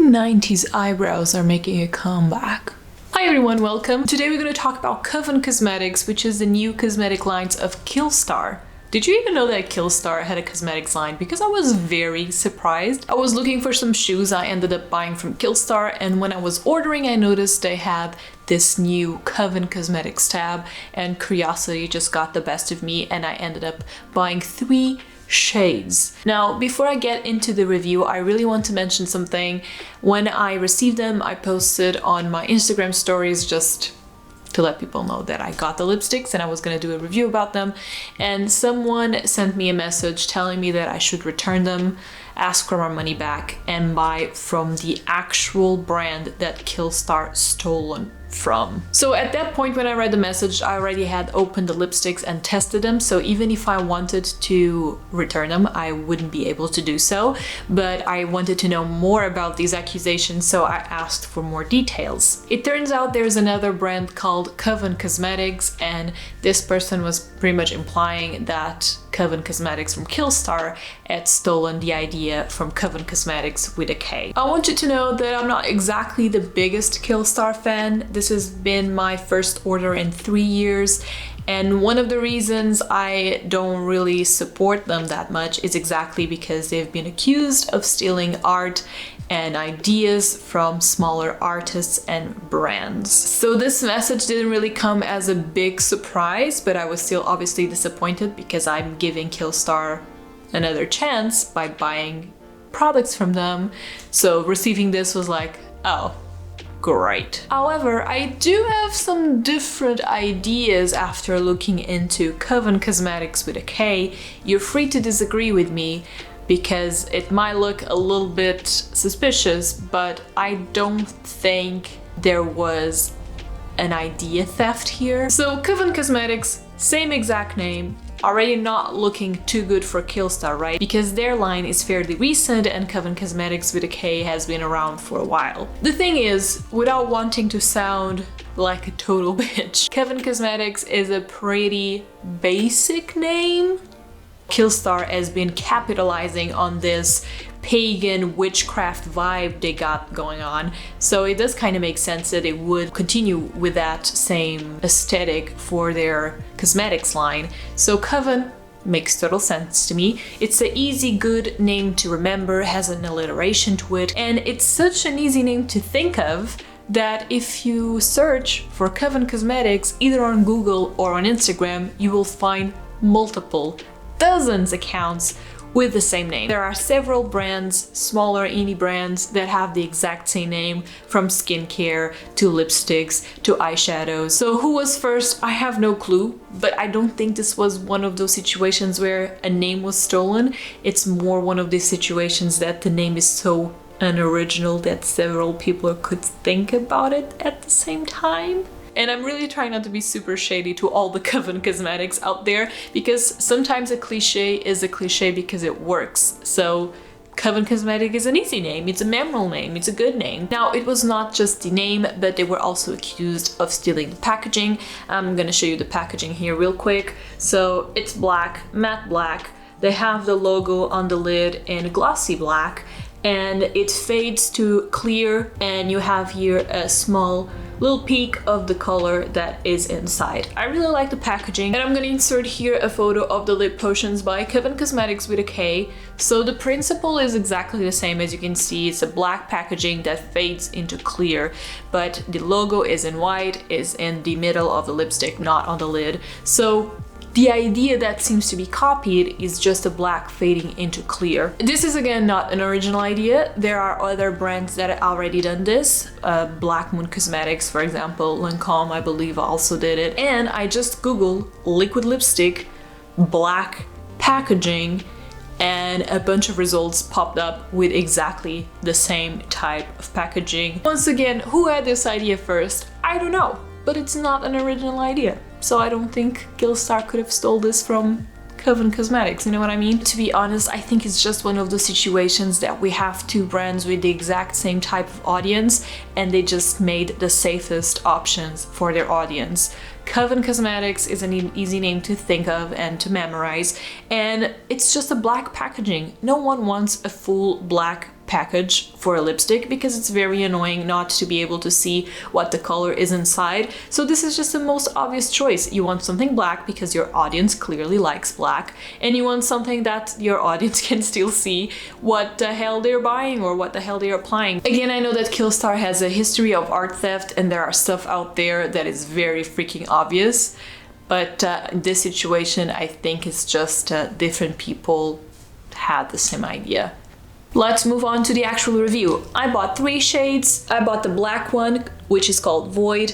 90s eyebrows are making a comeback. Hi everyone, welcome. Today we're going to talk about Coven Cosmetics, which is the new cosmetic lines of Killstar. Did you even know that Killstar had a cosmetics line? Because I was very surprised. I was looking for some shoes I ended up buying from Killstar, and when I was ordering I noticed they had this new Coven Cosmetics tab, and curiosity just got the best of me and I ended up buying 3 shades. Now, before I get into the review, I really want to mention something. When I received them, I posted on my Instagram stories just to let people know that I got the lipsticks and I was gonna do a review about them, and someone sent me a message telling me that I should return them, ask for my money back, and buy from the actual brand that Killstar stolen from. So at that point when I read the message, I already had opened the lipsticks and tested them, so even if I wanted to return them, I wouldn't be able to do so. But I wanted to know more about these accusations, so I asked for more details. It turns out there's another brand called Coven Cosmetics, and this person was pretty much implying that Coven Cosmetics from Killstar had stolen the idea from Coven Cosmetics with a K. I want you to know that I'm not exactly the biggest Killstar fan. This has been my first order in 3 years, and one of the reasons I don't really support them that much is exactly because they've been accused of stealing art and ideas from smaller artists and brands. So this message didn't really come as a big surprise, but I was still obviously disappointed because I'm giving Killstar another chance by buying products from them. So receiving this was like, oh, great. However, I do have some different ideas after looking into Coven Cosmetics with a K. You're free to disagree with me, because it might look a little bit suspicious, but I don't think there was an idea theft here. So Coven Cosmetics, same exact name, already not looking too good for Killstar, right? Because their line is fairly recent and Coven Cosmetics with a K has been around for a while. The thing is, without wanting to sound like a total bitch, Coven Cosmetics is a pretty basic name. Killstar has been capitalizing on this pagan witchcraft vibe they got going on, so it does kind of make sense that they would continue with that same aesthetic for their cosmetics line. So Coven makes total sense to me. It's an easy, good name to remember, has an alliteration to it, and it's such an easy name to think of that if you search for Coven Cosmetics either on Google or on Instagram, you will find dozens accounts with the same name. There are several brands, smaller indie brands, that have the exact same name, from skincare to lipsticks to eyeshadows. So who was first? I have no clue, but I don't think this was one of those situations where a name was stolen. It's more one of these situations that the name is so unoriginal that several people could think about it at the same time. And I'm really trying not to be super shady to all the Coven Cosmetics out there, because sometimes a cliche is a cliche because it works. So Coven Cosmetic is an easy name, it's a memorable name, it's a good name. Now, it was not just the name, but they were also accused of stealing the packaging. I'm gonna show you the packaging here real quick. So it's black, matte black. They have the logo on the lid in glossy black, and it fades to clear, and you have here a small little peek of the color that is inside. I really like the packaging, and I'm gonna insert here a photo of the lip potions by Coven Cosmetics with a K. So the principle is exactly the same. As you can see, it's a black packaging that fades into clear, but the logo is in white, is in the middle of the lipstick, not on the lid. So the idea that seems to be copied is just a black fading into clear. This is again not an original idea. There are other brands that have already done this. Black Moon Cosmetics, for example, Lancome, I believe, also did it. And I just googled liquid lipstick, black packaging, and a bunch of results popped up with exactly the same type of packaging. Once again, who had this idea first? I don't know, but it's not an original idea. So I don't think Killstar could have stole this from Coven Cosmetics, you know what I mean? To be honest, I think it's just one of those situations that we have 2 brands with the exact same type of audience, and they just made the safest options for their audience. Coven Cosmetics is an easy name to think of and to memorize, and it's just a black packaging. No one wants a full black package for a lipstick because it's very annoying not to be able to see what the color is inside. So this is just the most obvious choice. You want something black because your audience clearly likes black, and you want something that your audience can still see what the hell they're buying or what the hell they're applying. Again, I know that Killstar has a history of art theft and there are stuff out there that is very freaking obvious, but in this situation I think it's just different people had the same idea. Let's move on to the actual review. I bought 3 shades. I bought the black one, which is called Void,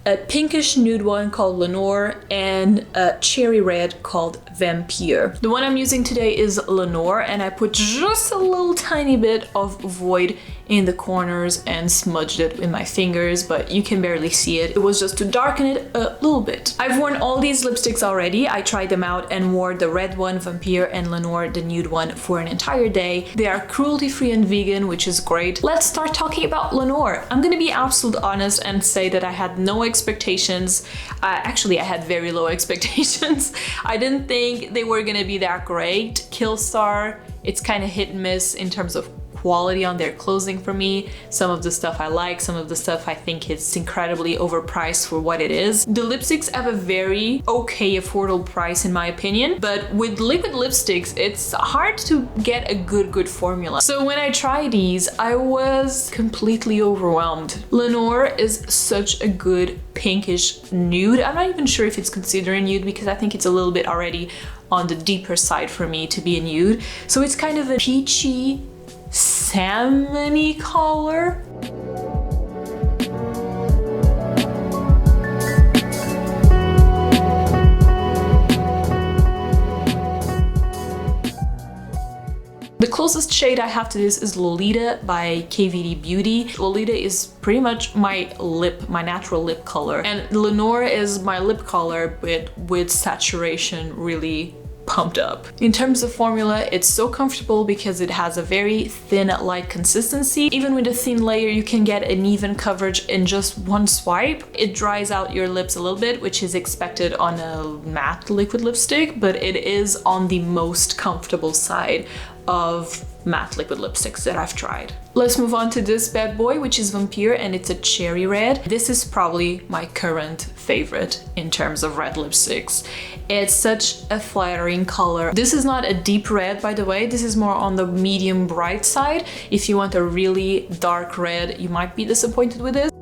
a pinkish nude one called Lenore, and a cherry red called Vampire. The one I'm using today is Lenore, and I put just a little tiny bit of Void in the corners and smudged it with my fingers, but you can barely see it. It was just to darken it a little bit. I've worn all these lipsticks already. I tried them out and wore the red one, Vampire, and Lenore, the nude one, for an entire day. They are cruelty-free and vegan, which is great. Let's start talking about Lenore. I'm gonna be absolutely honest and say that I had no expectations. Actually, I had very low expectations. I didn't think they were gonna be that great. Killstar, it's kind of hit and miss in terms of quality on their clothing for me. Some of the stuff I like, some of the stuff I think it's incredibly overpriced for what it is. The lipsticks have a very okay affordable price in my opinion, but with liquid lipsticks it's hard to get a good formula. So when I tried these, I was completely overwhelmed. Lenore is such a good pinkish nude. I'm not even sure if it's considered a nude because I think it's a little bit already on the deeper side for me to be a nude. So it's kind of a peachy, salmon-y color. The closest shade I have to this is Lolita by KVD Beauty. Lolita is pretty much my natural lip color, and Lenore is my lip color but with saturation really pumped up. In terms of formula, it's so comfortable because it has a very thin, light consistency. Even with a thin layer, you can get an even coverage in just one swipe. It dries out your lips a little bit, which is expected on a matte liquid lipstick, but it is on the most comfortable side of matte liquid lipsticks that I've tried. Let's move on to this bad boy, which is Vampire, and it's a cherry red. This is probably my current favorite in terms of red lipsticks. It's such a flattering color. This is not a deep red, by the way. This is more on the medium bright side. If you want a really dark red, you might be disappointed with this.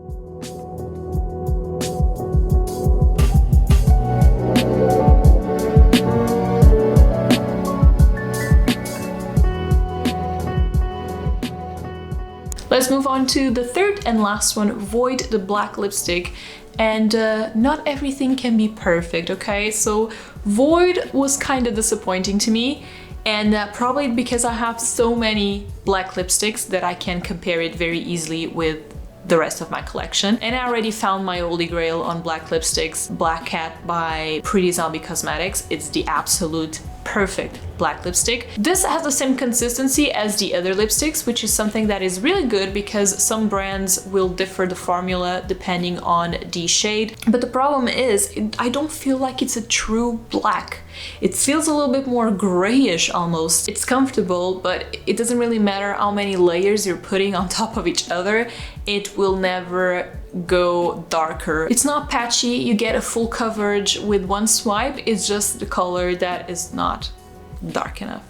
Let's move on to the third and last one, Void, the black lipstick. And not everything can be perfect, okay? So Void was kind of disappointing to me, and probably because I have so many black lipsticks that I can compare it very easily with the rest of my collection. And I already found my holy grail on black lipsticks, Black Cat by Pretty Zombie Cosmetics. It's the absolute perfect black lipstick. This has the same consistency as the other lipsticks, which is something that is really good because some brands will differ the formula depending on the shade. But the problem is, I don't feel like it's a true black. It feels a little bit more grayish almost. It's comfortable, but it doesn't really matter how many layers you're putting on top of each other. It will never go darker. It's not patchy, you get a full coverage with one swipe. It's just the color that is not dark enough.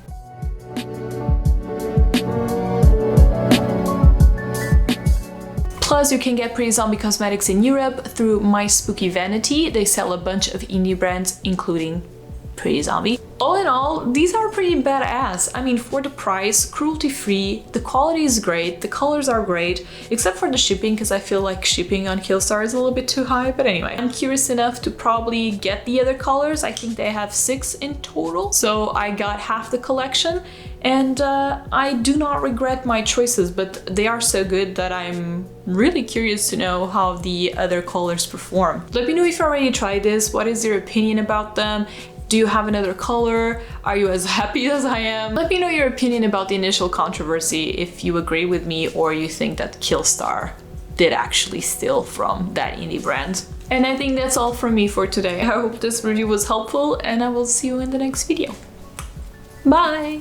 Plus, you can get Pretty Zombie Cosmetics in Europe through My Spooky Vanity. They sell a bunch of indie brands, including Pretty Zombie. All in all, these are pretty badass. I mean, for the price, cruelty-free, the quality is great, the colors are great, except for the shipping, because I feel like shipping on Killstar is a little bit too high, but anyway. I'm curious enough to probably get the other colors. I think they have 6 in total, so I got half the collection, and I do not regret my choices, but they are so good that I'm really curious to know how the other colors perform. Let me know if you already tried this, what is your opinion about them? Do you have another color? Are you as happy as I am? Let me know your opinion about the initial controversy, if you agree with me or you think that Killstar did actually steal from that indie brand. And I think that's all from me for today. I hope this review was helpful, and I will see you in the next video. Bye!